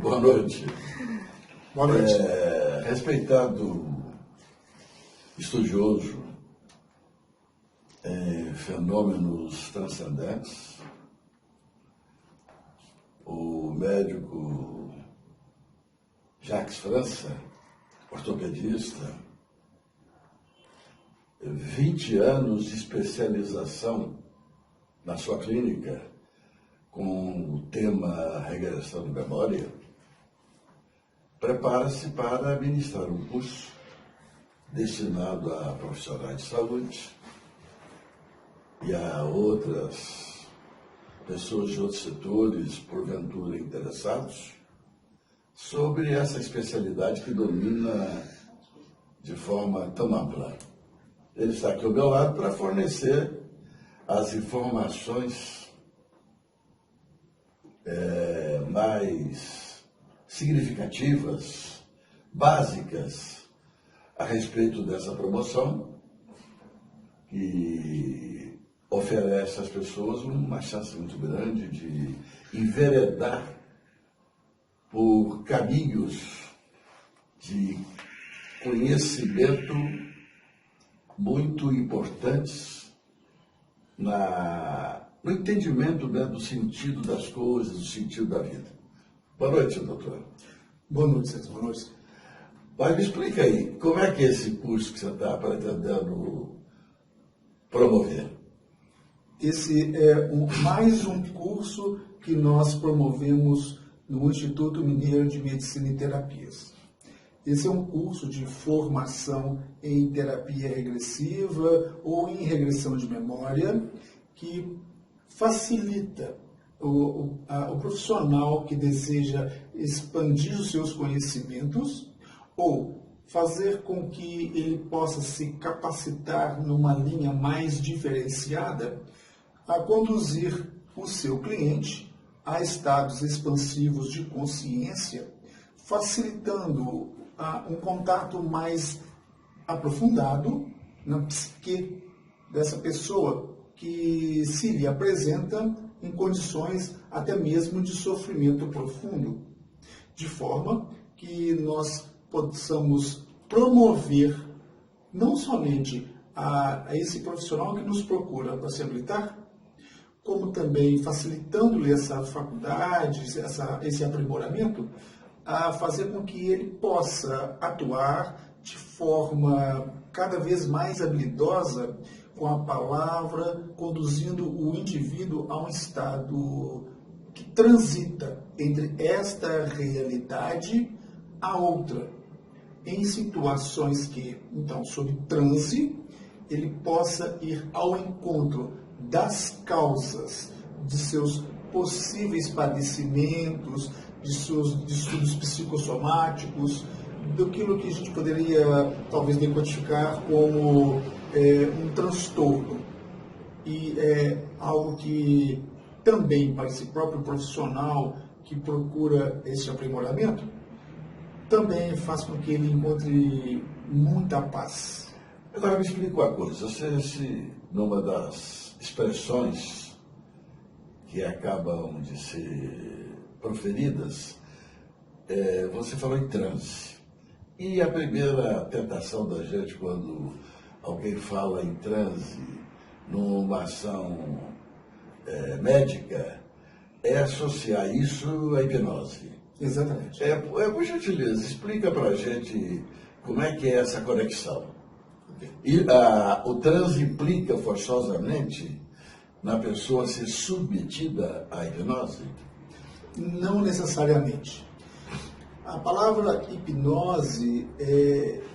Boa noite. Boa noite. Respeitado estudioso em fenômenos transcendentes, o médico Jacques França, ortopedista, 20 anos de especialização na sua clínica com o tema regressão de memória, prepara-se para ministrar um curso destinado a profissionais de saúde e a outras pessoas de outros setores, porventura interessados, sobre essa especialidade que domina de forma tão ampla. Ele está aqui ao meu lado para fornecer as informações mais significativas, básicas, a respeito dessa promoção, que oferece às pessoas uma chance muito grande de enveredar por caminhos de conhecimento muito importantes no entendimento, né, do sentido das coisas, do sentido da vida. Boa noite, doutor. Boa noite, César. Boa noite. Mas me explica aí, como é que é esse curso que você está pretendendo promover? Esse é mais um curso que nós promovemos no Instituto Mineiro de Medicina e Terapias. Esse é um curso de formação em terapia regressiva ou em regressão de memória que facilita o profissional que deseja expandir os seus conhecimentos ou fazer com que ele possa se capacitar numa linha mais diferenciada a conduzir o seu cliente a estados expansivos de consciência, facilitando um contato mais aprofundado na psique dessa pessoa que se lhe apresenta em condições até mesmo de sofrimento profundo, de forma que nós possamos promover não somente a esse profissional que nos procura para se habilitar, como também facilitando-lhe essa faculdade, esse aprimoramento, a fazer com que ele possa atuar de forma cada vez mais habilidosa com a palavra, conduzindo o indivíduo a um estado que transita entre esta realidade a outra, em situações que, então, sob transe, ele possa ir ao encontro das causas de seus possíveis padecimentos, de seus distúrbios psicossomáticos, daquilo que a gente poderia talvez decodificar como um transtorno. E é algo que também, para esse próprio profissional que procura esse aprimoramento, também faz com que ele encontre muita paz. Agora me explica uma coisa, você, numa das expressões que acabam de ser proferidas, você falou em transe. E a primeira tentação da gente quando alguém fala em transe numa ação médica é associar isso à hipnose. Exatamente. Por gentileza, explica para a gente como é que é essa conexão. E o transe implica forçosamente na pessoa ser submetida à hipnose? Não necessariamente. A palavra hipnose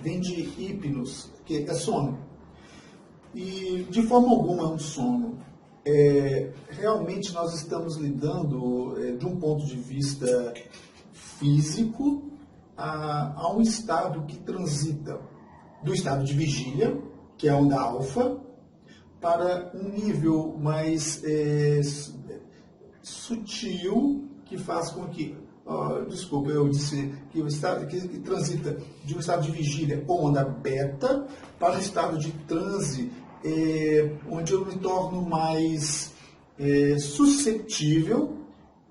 vem de hipnos, que é sono. E de forma alguma é um sono. Realmente nós estamos lidando, de um ponto de vista físico, a um estado que transita do estado de vigília, que é a onda alfa, para um nível mais sutil, que faz com que, desculpa, eu disse que o estado que transita de um estado de vigília ou onda beta para um estado de transe, onde eu me torno mais suscetível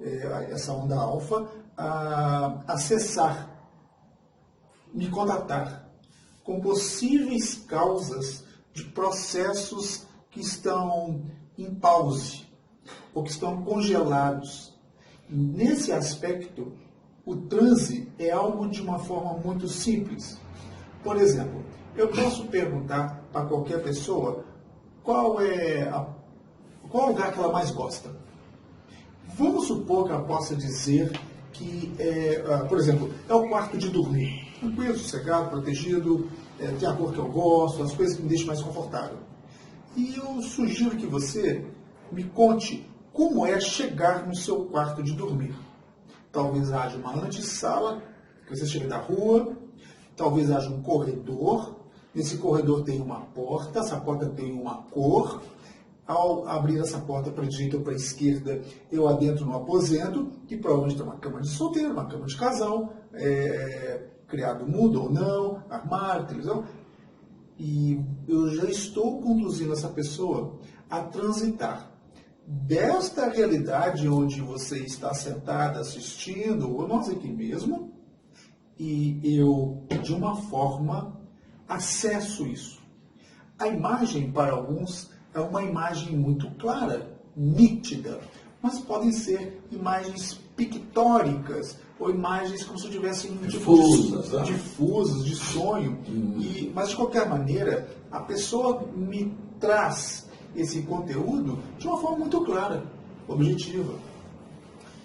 essa onda alfa, a acessar, me contatar com possíveis causas de processos que estão em pause ou que estão congelados. Nesse aspecto, o transe é algo de uma forma muito simples. Por exemplo, eu posso perguntar para qualquer pessoa qual lugar que ela mais gosta. Vamos supor que ela possa dizer que, por exemplo, é o quarto de dormir. Tranquilo, sossegado, protegido, tem a cor que eu gosto, as coisas que me deixam mais confortável. E eu sugiro que você me conte como é chegar no seu quarto de dormir. Talvez haja uma antessala, que você chega da rua, talvez haja um corredor, nesse corredor tem uma porta, essa porta tem uma cor. Ao abrir essa porta para a direita ou para a esquerda, eu adentro no aposento, que provavelmente tem uma cama de solteiro, uma cama de casal, criado mudo ou não, armário, televisão. E eu já estou conduzindo essa pessoa a transitar desta realidade onde você está sentado assistindo, ou nós aqui mesmo, e eu, de uma forma, acesso isso. A imagem, para alguns, é uma imagem muito clara, nítida, mas podem ser imagens pictóricas, ou imagens como se eu tivesse um tipo difusas, de sonho. Mas, de qualquer maneira, a pessoa me traz esse conteúdo de uma forma muito clara, objetiva.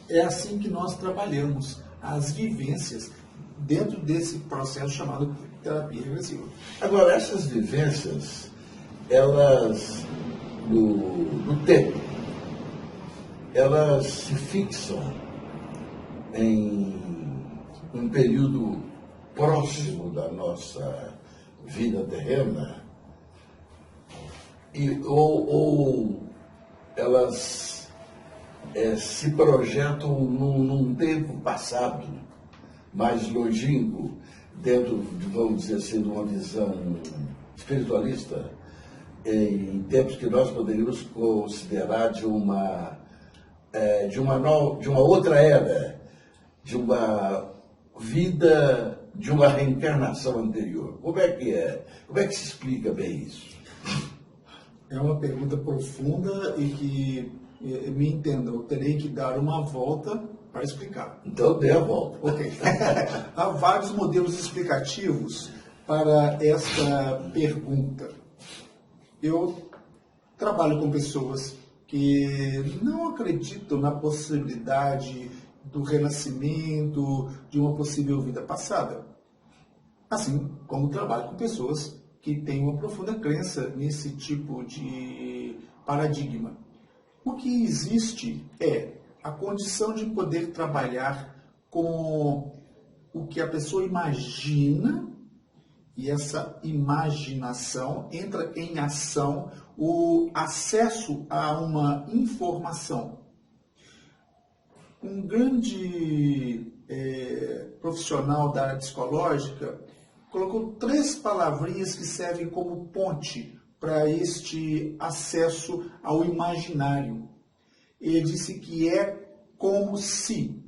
É assim que nós trabalhamos as vivências dentro desse processo chamado terapia regressiva. Agora, essas vivências, elas, no tempo, elas se fixam em um período próximo da nossa vida terrena, ou elas se projetam num tempo passado, mais longínquo, dentro, vamos dizer assim, de uma visão espiritualista, em tempos que nós poderíamos considerar de uma outra era, de uma vida, de uma reencarnação anterior. Como é que é? Como é que se explica bem isso? É uma pergunta profunda e que, me entenda, eu terei que dar uma volta para explicar. Então dê a volta. Ok. Há vários modelos explicativos para esta pergunta. Eu trabalho com pessoas que não acreditam na possibilidade do renascimento, de uma possível vida passada. Assim como trabalho com pessoas que têm uma profunda crença nesse tipo de paradigma. O que existe é a condição de poder trabalhar com o que a pessoa imagina, e essa imaginação entra em ação o acesso a uma informação. Um grande profissional da área psicológica colocou 3 palavrinhas que servem como ponte para este acesso ao imaginário. Ele disse que é como se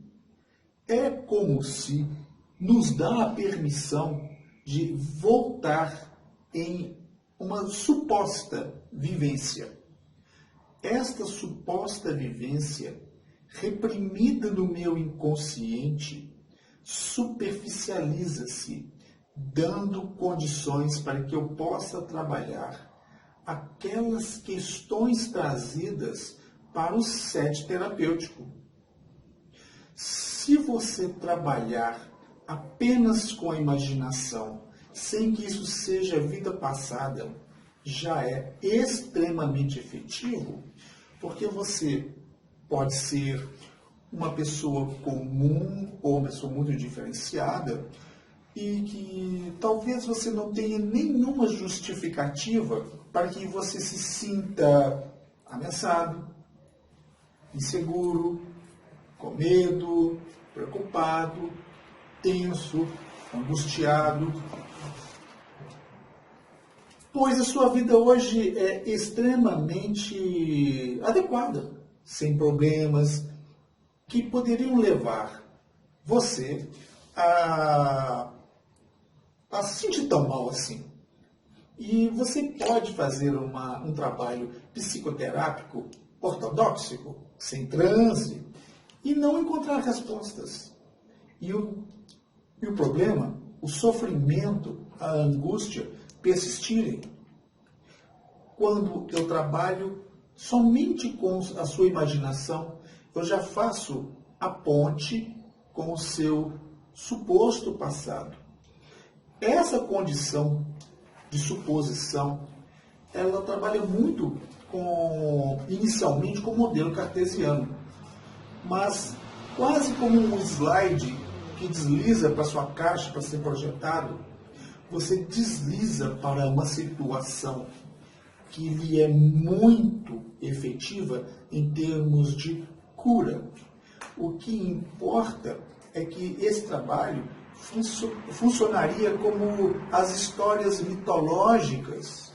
nos dá a permissão de voltar em uma suposta vivência. Esta suposta vivência, reprimida no meu inconsciente, superficializa-se, dando condições para que eu possa trabalhar aquelas questões trazidas para o set terapêutico. Se você trabalhar apenas com a imaginação, sem que isso seja vida passada, já é extremamente efetivo, porque você pode ser uma pessoa comum ou uma pessoa muito diferenciada e que talvez você não tenha nenhuma justificativa para que você se sinta ameaçado, inseguro, com medo, preocupado, tenso, angustiado, pois a sua vida hoje é extremamente adequada, sem problemas, que poderiam levar você a se sentir tão mal assim. E você pode fazer um trabalho psicoterápico ortodoxo, sem transe, e não encontrar respostas. E o problema, o sofrimento, a angústia persistirem. Quando eu trabalho somente com a sua imaginação, eu já faço a ponte com o seu suposto passado. Essa condição de suposição, ela trabalha muito inicialmente com o modelo cartesiano, mas quase como um slide que desliza para sua caixa para ser projetado, você desliza para uma situação que lhe é muito efetiva em termos de cura. O que importa é que esse trabalho funcionaria como as histórias mitológicas,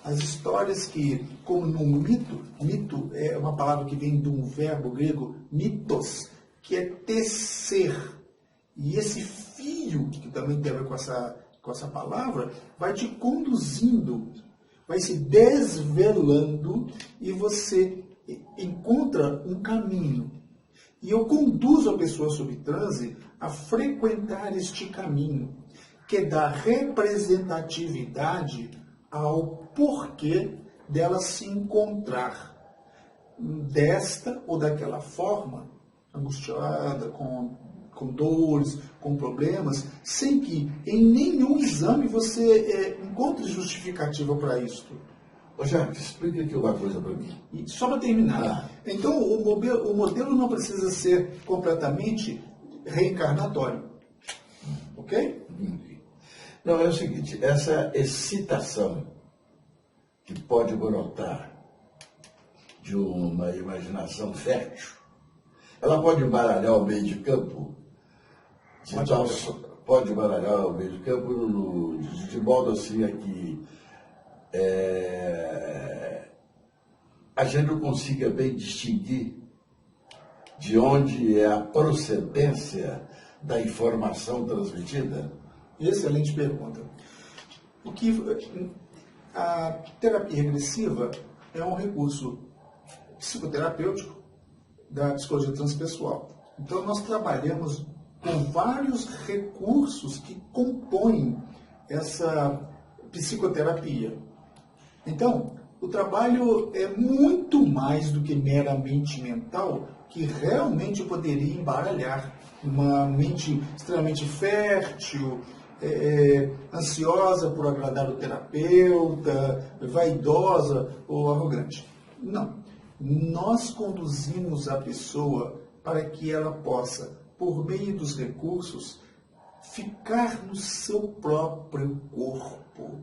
as histórias que, como num mito é uma palavra que vem de um verbo grego, mitos, que é tecer. E esse fio, que também tem a ver com essa palavra, vai te conduzindo, vai se desvelando e você encontra um caminho. E eu conduzo a pessoa sob transe a frequentar este caminho, que dá representatividade ao porquê dela se encontrar desta ou daquela forma, angustiada, com dores, com problemas, sem que em nenhum exame você encontre justificativa para isso. Ô Jacques, explica aqui uma coisa para mim. E só para terminar. Então, o modelo não precisa ser completamente reencarnatório. Ok? Não, é o seguinte, essa excitação que pode brotar de uma imaginação fértil, ela pode embaralhar o meio de campo? Pode embaralhar o meio de campo de modo assim a que a gente não consiga bem distinguir de onde é a procedência da informação transmitida? Excelente pergunta. A terapia regressiva é um recurso psicoterapêutico da psicologia transpessoal. Então, nós trabalhamos com vários recursos que compõem essa psicoterapia. Então, o trabalho é muito mais do que meramente mental, que realmente poderia embaralhar uma mente extremamente fértil, ansiosa por agradar o terapeuta, vaidosa ou arrogante. Não. Nós conduzimos a pessoa para que ela possa, por meio dos recursos, ficar no seu próprio corpo,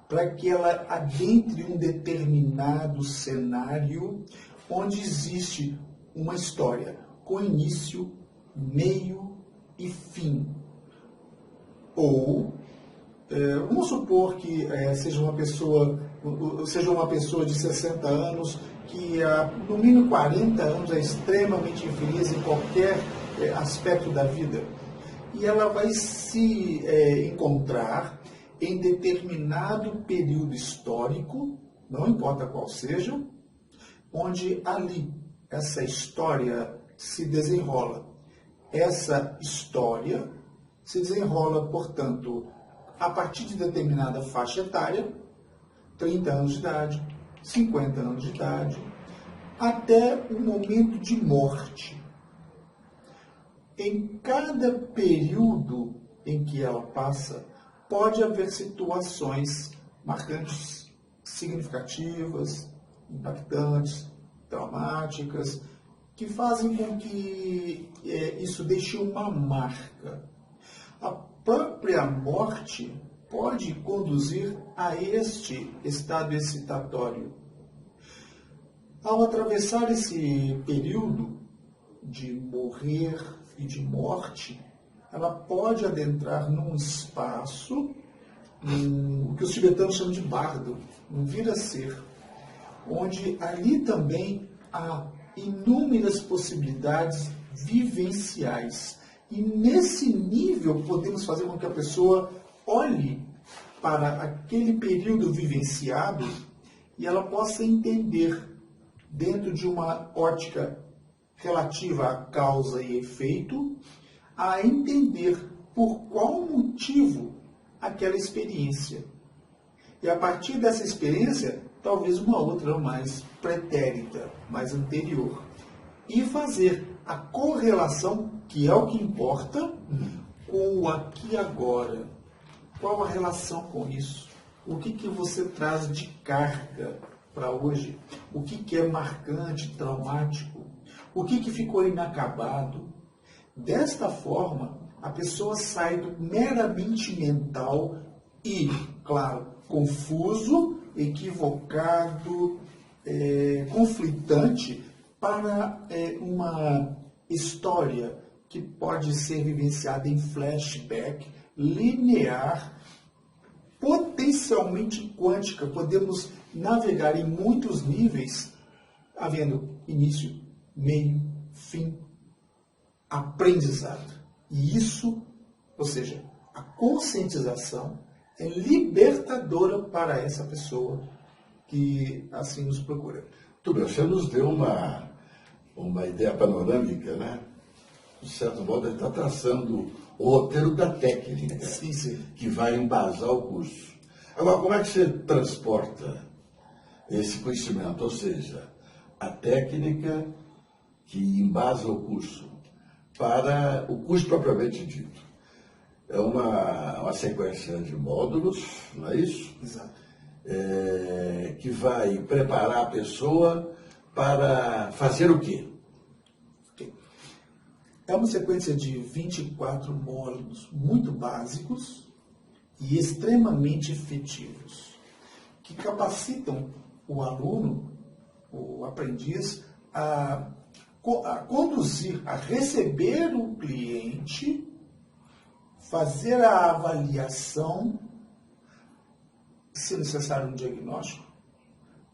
para que ela adentre um determinado cenário onde existe uma história com início, meio e fim. Ou, vamos supor que seja uma pessoa de 60 anos que há no mínimo 40 anos é extremamente infeliz em qualquer aspecto da vida. E ela vai se encontrar em determinado período histórico, não importa qual seja, onde ali essa história se desenrola. Essa história se desenrola, portanto, a partir de determinada faixa etária, 30 anos de idade, 50 anos de idade, até o momento de morte. Em cada período em que ela passa, pode haver situações marcantes, significativas, impactantes, traumáticas, que fazem com que isso deixe uma marca. A própria morte pode conduzir a este estado excitatório. Ao atravessar esse período de morrer e de morte, ela pode adentrar num espaço, o que os tibetanos chamam de bardo, um vir-a-ser, onde ali também há inúmeras possibilidades vivenciais. E nesse nível podemos fazer com que a pessoa olhe para aquele período vivenciado e ela possa entender, dentro de uma ótica relativa à causa e efeito, a entender por qual motivo aquela experiência. E a partir dessa experiência, talvez uma outra mais pretérita, mais anterior. E fazer a correlação, que é o que importa, com o aqui e agora. Qual a relação com isso? O que você traz de carga para hoje? O que é marcante, traumático? O que ficou inacabado? Desta forma, a pessoa sai do meramente mental e, claro, confuso, equivocado, conflitante, para uma história que pode ser vivenciada em flashback, linear, potencialmente quântica. Podemos navegar em muitos níveis, havendo início, meio, fim, aprendizado. E isso, ou seja, a conscientização é libertadora para essa pessoa que assim nos procura. Tudo bem, você nos deu uma ideia panorâmica, né? De certo modo, ele está traçando o roteiro da técnica, Sim. que vai embasar o curso. Agora, como é que você transporta esse conhecimento? Ou seja, a técnica que embasa o curso para o curso propriamente dito. É uma sequência de módulos, não é isso? Exato. Que vai preparar a pessoa para fazer o quê? É uma sequência de 24 módulos muito básicos e extremamente efetivos, que capacitam o aluno, o aprendiz, a conduzir, a receber o cliente, fazer a avaliação, se necessário um diagnóstico,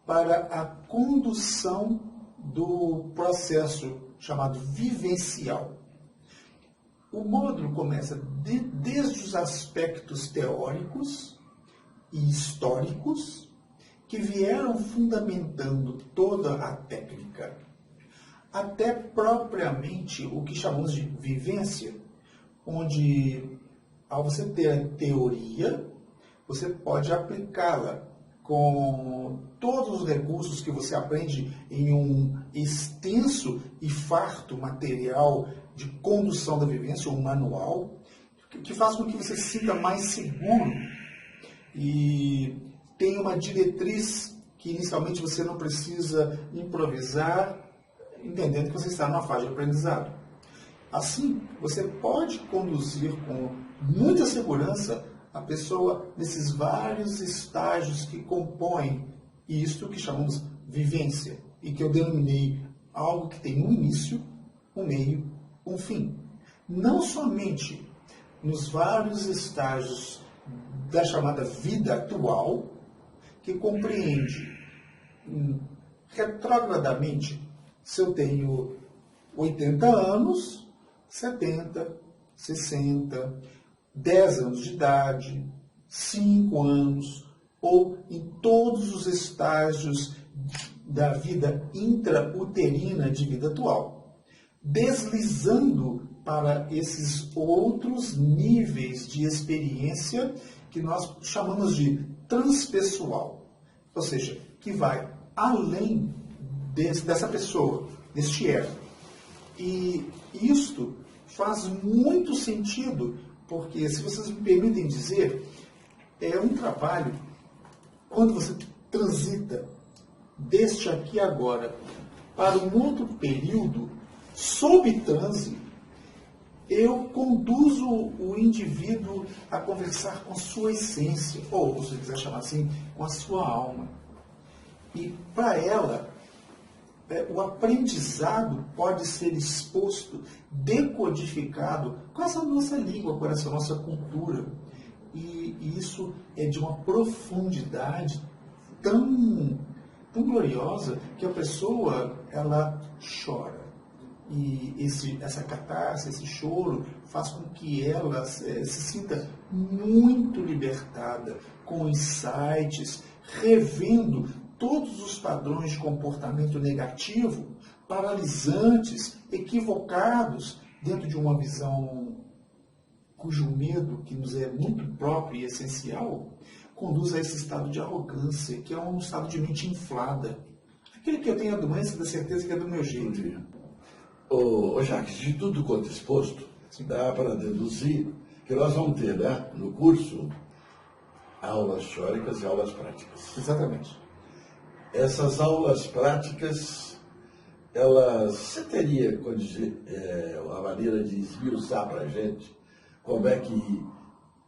para a condução do processo chamado vivencial. O módulo começa desde os aspectos teóricos e históricos que vieram fundamentando toda a técnica, até propriamente o que chamamos de vivência, onde, ao você ter a teoria, você pode aplicá-la com todos os recursos que você aprende em um extenso e farto material de condução da vivência, um manual, que faz com que você se sinta mais seguro e tenha uma diretriz que inicialmente você não precisa improvisar, entendendo que você está numa fase de aprendizado. Assim, você pode conduzir com muita segurança a pessoa nesses vários estágios que compõem isto que chamamos vivência, e que eu denominei algo que tem um início, um meio, um fim. Não somente nos vários estágios da chamada vida atual, que compreende retrogradamente se eu tenho 80 anos, 70, 60, 10 anos de idade, 5 anos, ou em todos os estágios da vida intrauterina de vida atual, deslizando para esses outros níveis de experiência que nós chamamos de transpessoal, ou seja, que vai além dessa pessoa, deste ego. E isto faz muito sentido, porque, se vocês me permitem dizer, é um trabalho, quando você transita deste aqui agora para um outro período, sob transe, eu conduzo o indivíduo a conversar com a sua essência, ou, se você quiser chamar assim, com a sua alma. E para ela, o aprendizado pode ser exposto, decodificado com essa nossa língua, com essa nossa cultura. E isso é de uma profundidade tão gloriosa que a pessoa, ela chora. E essa catarse, esse choro, faz com que ela se sinta muito libertada, com insights, revendo todos os padrões de comportamento negativo, paralisantes, equivocados, dentro de uma visão cujo medo, que nos é muito próprio e essencial, conduz a esse estado de arrogância, que é um estado de mente inflada. Aquele que eu tenho a doença, da certeza que é do meu jeito. Ô Jacques, de tudo quanto exposto, dá para deduzir que nós vamos ter, né, no curso, aulas teóricas e aulas práticas. Exatamente. Essas aulas práticas, você teria a maneira de esmiuçar para a gente como é que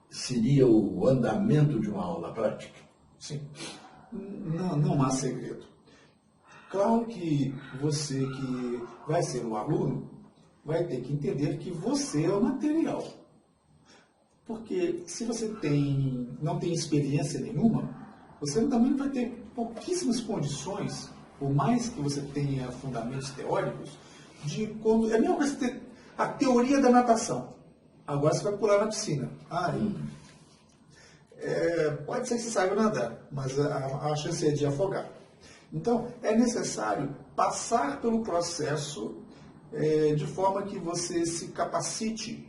seria o andamento de uma aula prática? Sim. Não há segredo. Claro que você que vai ser um aluno vai ter que entender que você é o material. Porque se você não tem experiência nenhuma, você também vai ter pouquíssimas condições, por mais que você tenha fundamentos teóricos, é a mesma coisa que ter a teoria da natação. Agora você vai pular na piscina. Pode ser que você saiba nadar, mas a chance é de afogar. Então, é necessário passar pelo processo de forma que você se capacite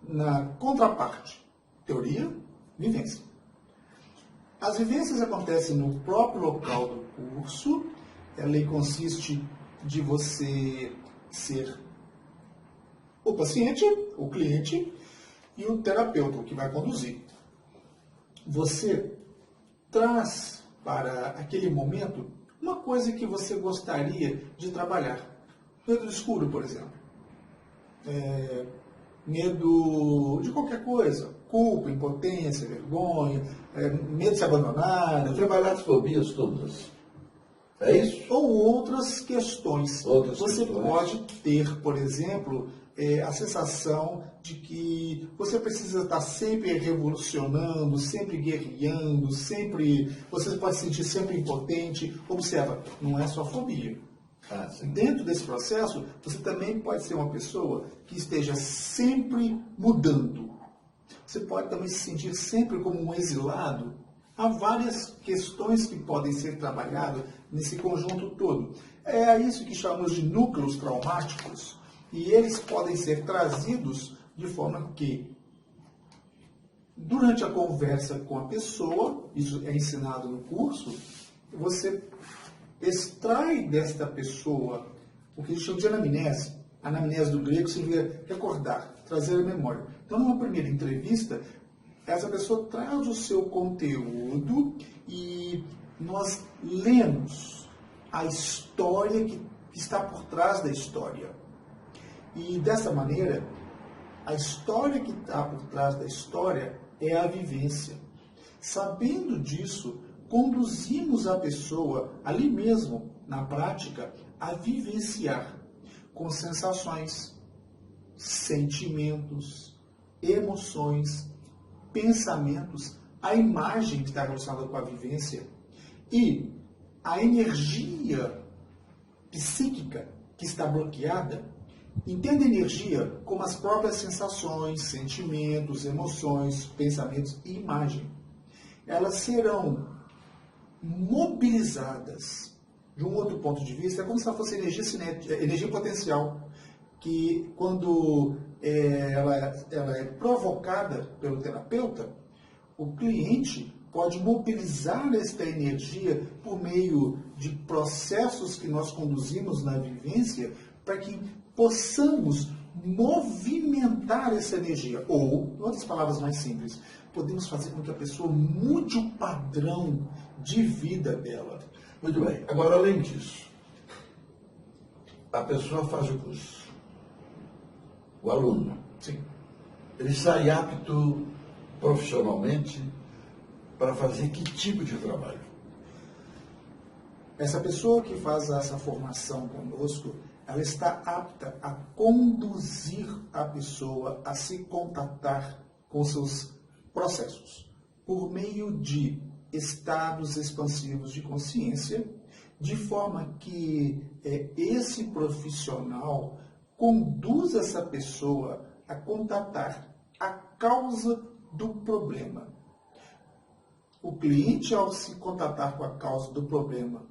na contraparte. Teoria, vivência. As vivências acontecem no próprio local do curso. Ela consiste de você ser o paciente, o cliente e o terapeuta, o que vai conduzir. Você traz para aquele momento uma coisa que você gostaria de trabalhar. Medo do escuro, por exemplo. Medo de qualquer coisa. Culpa, impotência, vergonha, medo de se abandonar. Trabalhar as fobias todas. É isso? Ou outras questões. Você pode ter, por exemplo, a sensação de que você precisa estar sempre revolucionando, sempre guerreando, você pode se sentir sempre impotente. Observa, não é só fobia. Dentro desse processo, você também pode ser uma pessoa que esteja sempre mudando. Você pode também se sentir sempre como um exilado. Há várias questões que podem ser trabalhadas nesse conjunto todo. É isso que chamamos de núcleos traumáticos. E eles podem ser trazidos de forma que, durante a conversa com a pessoa, isso é ensinado no curso, você extrai desta pessoa o que eles chamam de anamnese. Anamnese do grego significa recordar, trazer a memória. Então, numa primeira entrevista, essa pessoa traz o seu conteúdo e nós lemos a história que está por trás da história. E dessa maneira, a história que está por trás da história é a vivência. Sabendo disso, conduzimos a pessoa, ali mesmo, na prática, a vivenciar com sensações, sentimentos, emoções, pensamentos, a imagem que está relacionada com a vivência e a energia psíquica que está bloqueada. Entenda energia como as próprias sensações, sentimentos, emoções, pensamentos e imagem. Elas serão mobilizadas de um outro ponto de vista, é como se ela fosse energia cinética, energia potencial, que quando ela é provocada pelo terapeuta, o cliente pode mobilizar esta energia por meio de processos que nós conduzimos na vivência para que possamos movimentar essa energia. Ou, em outras palavras mais simples, podemos fazer com que a pessoa mude o padrão de vida dela. Muito bem. Agora, além disso, a pessoa faz o curso. O aluno. Sim. Ele sai apto profissionalmente para fazer que tipo de trabalho? Essa pessoa que faz essa formação conosco, ela está apta a conduzir a pessoa a se contatar com seus processos, por meio de estados expansivos de consciência, de forma que esse profissional conduz essa pessoa a contatar a causa do problema. O cliente, ao se contatar com a causa do problema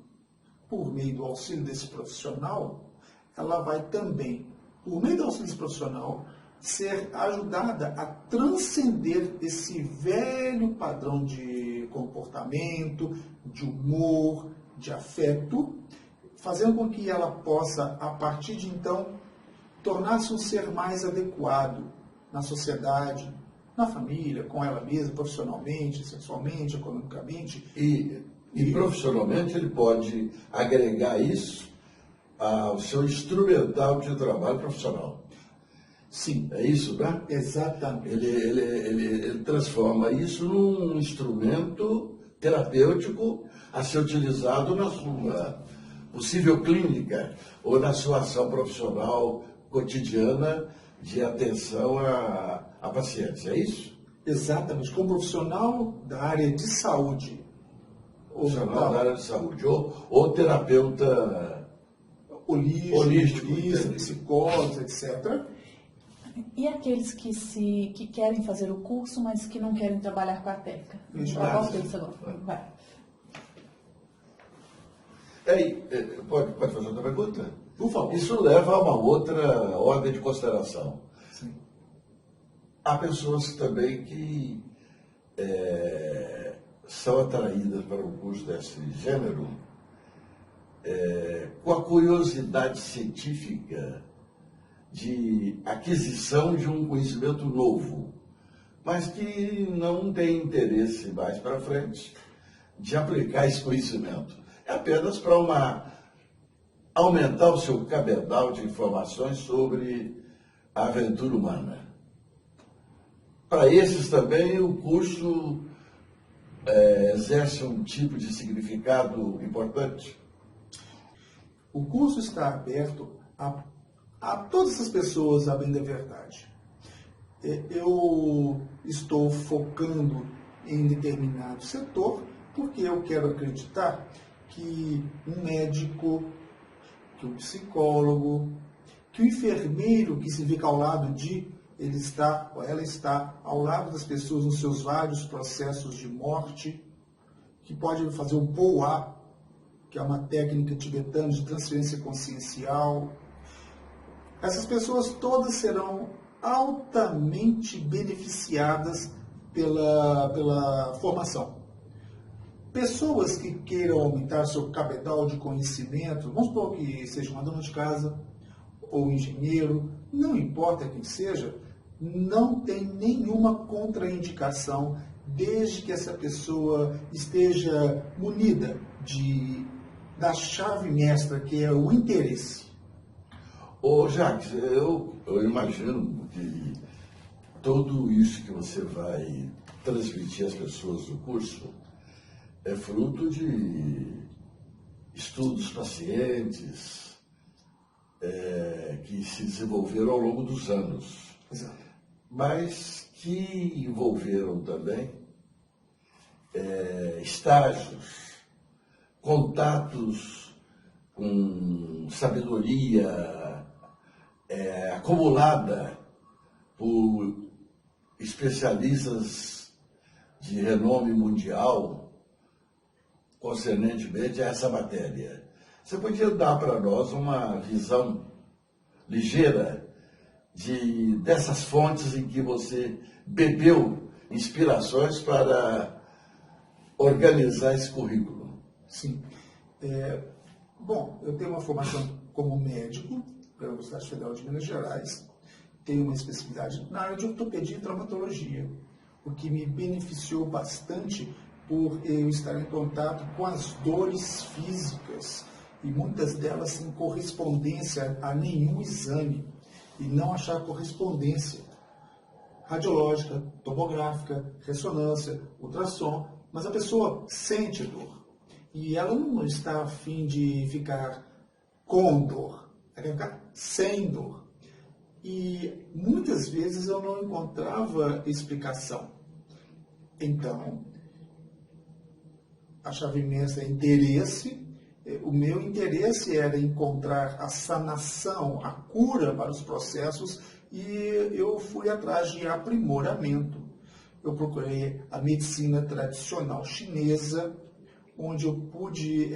por meio do auxílio desse profissional, ela vai também, por meio do auxílio desse profissional, ser ajudada a transcender esse velho padrão de comportamento, de humor, de afeto, fazendo com que ela possa, a partir de então, tornar-se um ser mais adequado na sociedade, na família, com ela mesma, profissionalmente, sexualmente, economicamente. E profissionalmente ele pode agregar isso ao seu instrumental de trabalho profissional. Sim. É isso, né? Exatamente. Ele transforma isso num instrumento terapêutico a ser utilizado na sua possível clínica ou na sua ação profissional cotidiana de atenção a pacientes. É isso? Exatamente. Como profissional da área de saúde. Profissional da área de saúde. Ou terapeuta holístico, psicólogos, etc. E aqueles que querem fazer o curso, mas que não querem trabalhar com a técnica? Volta isso agora. Vai. Pode fazer outra pergunta? Por favor. Isso leva a uma outra ordem de consideração. Sim. Há pessoas também que são atraídas para um curso desse gênero com a curiosidade científica de aquisição de um conhecimento novo, mas que não tem interesse mais para frente de aplicar esse conhecimento. É apenas para aumentar o seu cabedal de informações sobre a aventura humana. Para esses também o curso exerce um tipo de significado importante. O curso está aberto a todas essas pessoas, a bem da verdade. Eu estou focando em determinado setor porque eu quero acreditar que um médico, que um psicólogo, que o enfermeiro que se fica ao lado ele está, ou ela está ao lado das pessoas nos seus vários processos de morte, que pode fazer o POA, que é uma técnica tibetana de transferência consciencial. Essas pessoas todas serão altamente beneficiadas pela formação. Pessoas que queiram aumentar seu cabedal de conhecimento, vamos supor que seja uma dona de casa ou engenheiro, não importa quem seja, não tem nenhuma contraindicação desde que essa pessoa esteja munida da chave mestra, que é o interesse. Ô Jacques, eu imagino que tudo isso que você vai transmitir às pessoas do curso é fruto de estudos pacientes que se desenvolveram ao longo dos anos. Exato. Mas que envolveram também estágios, contatos com sabedoria acumulada por especialistas de renome mundial concernentemente a essa matéria. Você podia dar para nós uma visão ligeira dessas fontes em que você bebeu inspirações para organizar esse currículo? Sim. Bom, eu tenho uma formação como médico pela Universidade Federal de Minas Gerais, tenho uma especialidade na área de ortopedia e traumatologia, o que me beneficiou bastante por eu estar em contato com as dores físicas, e muitas delas sem correspondência a nenhum exame, e não achar correspondência radiológica, tomográfica, ressonância, ultrassom, mas a pessoa sente dor. E ela não está a fim de ficar com dor, ela quer ficar sem dor. E muitas vezes eu não encontrava explicação. Então, a chave imensa é interesse, O meu interesse era encontrar a sanação, a cura para os processos, e eu fui atrás de aprimoramento. Eu procurei a medicina tradicional chinesa, onde eu pude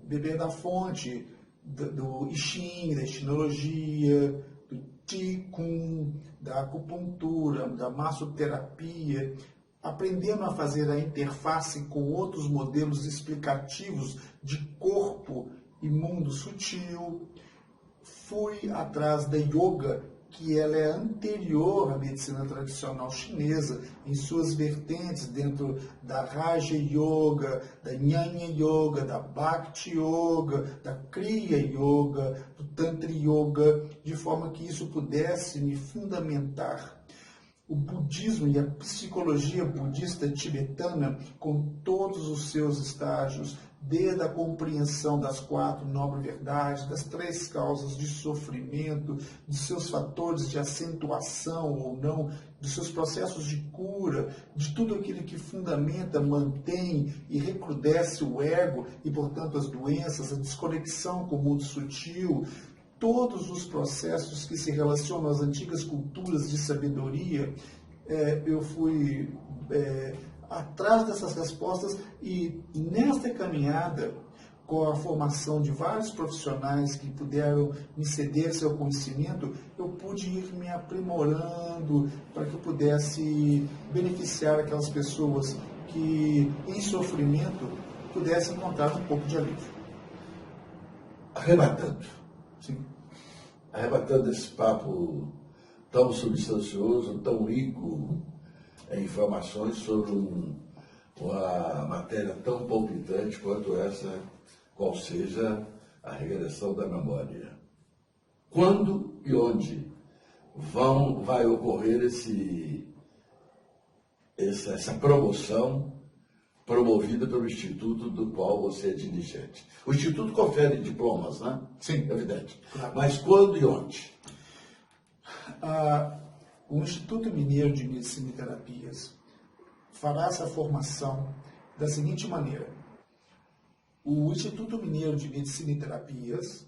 beber da fonte do I Ching, da estinologia, do Qigong, da acupuntura, da massoterapia, aprendendo a fazer a interface com outros modelos explicativos de corpo e mundo sutil. Fui atrás da yoga, que ela é anterior à medicina tradicional chinesa, em suas vertentes, dentro da Raja Yoga, da Jnana Yoga, da Bhakti Yoga, da Kriya Yoga, do Tantra Yoga, de forma que isso pudesse me fundamentar. O budismo e a psicologia budista tibetana, com todos os seus estágios, desde a compreensão das 4 nobres verdades, das 3 causas de sofrimento, dos seus fatores de acentuação ou não, dos seus processos de cura, de tudo aquilo que fundamenta, mantém e recrudesce o ego e, portanto, as doenças, a desconexão com o mundo sutil, todos os processos que se relacionam às antigas culturas de sabedoria, eu fui atrás dessas respostas, e nesta caminhada, com a formação de vários profissionais que puderam me ceder seu conhecimento, eu pude ir me aprimorando para que eu pudesse beneficiar aquelas pessoas que, em sofrimento, pudessem encontrar um pouco de alívio. Arrebatando. Sim. Arrebatando esse papo tão substancioso, tão rico em informações sobre uma matéria tão palpitante quanto essa, qual seja a regressão da memória. Quando e onde vai ocorrer essa promoção promovida pelo Instituto do qual você é dirigente? O Instituto confere diplomas, né? Sim. Evidente. Claro. Mas quando e onde? O Instituto Mineiro de Medicina e Terapias fará essa formação da seguinte maneira. O Instituto Mineiro de Medicina e Terapias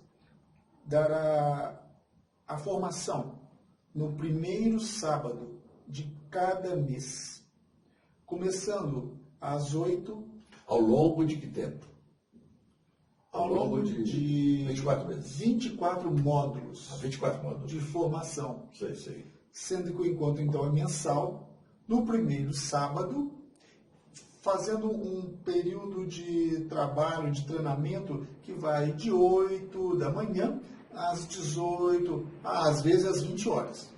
dará a formação no primeiro sábado de cada mês, começando às 8. Ao longo de que tempo? Ao longo de 24 meses. 24 módulos 24 módulos. de formação. Sei. Sendo que o encontro, então, é mensal, no primeiro sábado, fazendo um período de trabalho, de treinamento, que vai de 8 da manhã às 18, às vezes às 20 horas.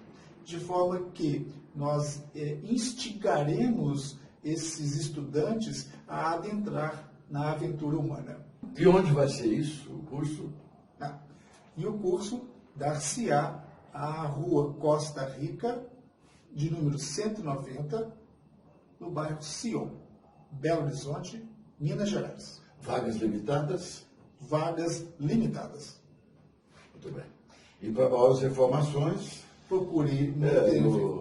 De forma que nós instigaremos esses estudantes a adentrar na aventura humana. E onde vai ser isso, o curso? E o curso dar-se-á à Rua Costa Rica, de número 190, no bairro Sion, Belo Horizonte, Minas Gerais. Vagas limitadas? Vagas limitadas. Muito bem. E para maiores informações? Procure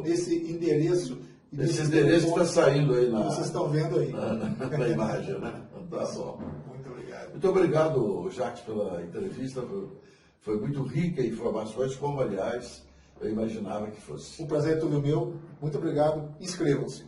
nesse endereço. Esse endereço está saindo aí que vocês estão vendo aí. Na imagem, né? Tá bom. Muito obrigado. Muito obrigado, Jacques, pela entrevista. Foi muito rica em informações, como, aliás, eu imaginava que fosse. O prazer é todo meu. Muito obrigado. Inscrevam-se.